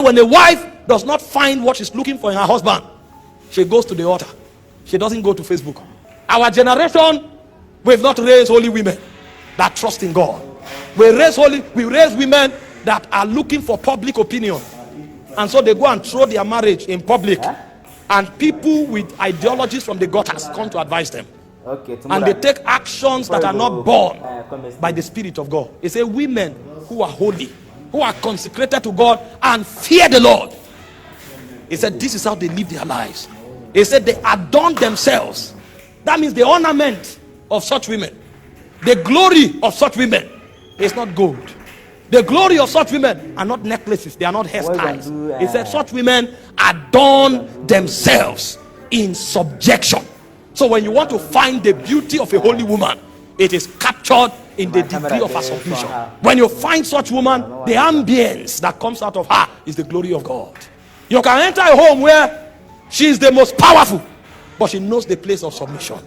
When a wife does not find what she's looking for in her husband, she goes to the altar. She doesn't go to Facebook. Our generation, we've not raised holy women that trust in God. We raise women that are looking for public opinion. And so they go and throw their marriage in public. And people with ideologies from the gutters come to advise them. And they take actions that are not born by the Spirit of God. It's a women who are holy, who are consecrated to God and fear the Lord. He said this is how they live their lives. He said they adorn themselves. That means the ornament of such women, the glory of such women is not gold. The glory of such women are not necklaces, they are not hairstyles. He said such women adorn themselves in subjection. So when you want to find the beauty of a holy woman, it is captured in the degree of her submission. When you find such woman, the ambience that comes out of her is the glory of God. You can enter a home where she is the most powerful, but she knows the place of submission.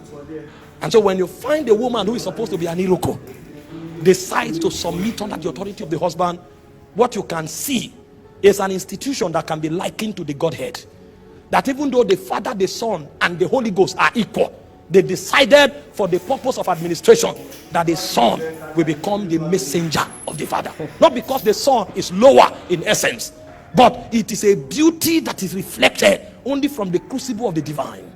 And so when you find a woman who is supposed to be an iroko, decides to submit under the authority of the husband, what you can see is an institution that can be likened to the Godhead. That even though the Father, the Son, and the Holy Ghost are equal, they decided for the purpose of administration that the Son will become the messenger of the Father. Not because the Son is lower in essence, but it is a beauty that is reflected only from the crucible of the divine.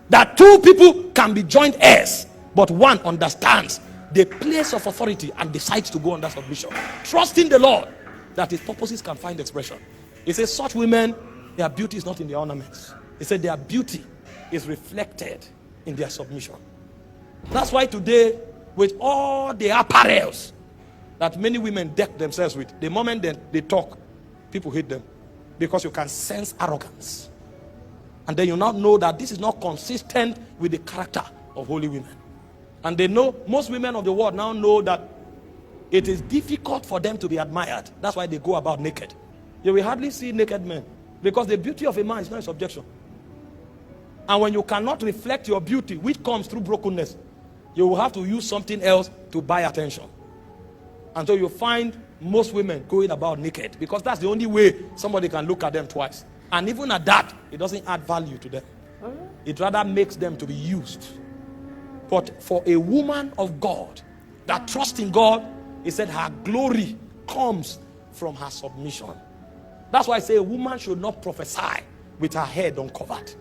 That two people can be joint heirs, but one understands the place of authority and decides to go under submission, trusting the Lord that his purposes can find expression. He says such women, their beauty is not in their ornaments. He said their beauty is reflected in their submission. That's why today, with all the apparels that many women deck themselves with, the moment they talk, people hate them, because you can sense arrogance. And then you now know that this is not consistent with the character of holy women. And they know, most women of the world now know that it is difficult for them to be admired. That's why they go about naked. You will hardly see naked men, because the beauty of a man is not a subjection. And when you cannot reflect your beauty, which comes through brokenness, you will have to use something else to buy attention. And so you find most women going about naked, because that's the only way somebody can look at them twice. And even at that, it doesn't add value to them. It rather makes them to be used. But for a woman of God that trusts in God, he said her glory comes from her submission. That's why I say a woman should not prophesy with her head uncovered.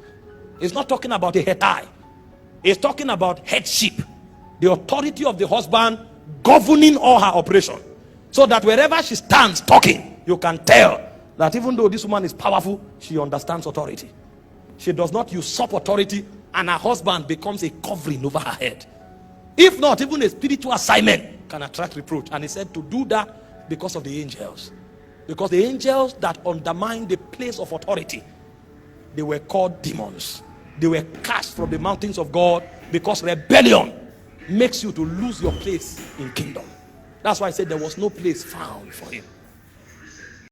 It's not talking about a head tie. It's talking about headship. The authority of the husband governing all her operation. So that wherever she stands talking, you can tell that even though this woman is powerful, she understands authority. She does not usurp authority, and her husband becomes a covering over her head. If not, even a spiritual assignment can attract reproach. And he said to do that because of the angels. Because the angels that undermine the place of authority, they were called demons. They were cast from the mountains of God, because rebellion makes you to lose your place in kingdom. That's why I said there was no place found for him.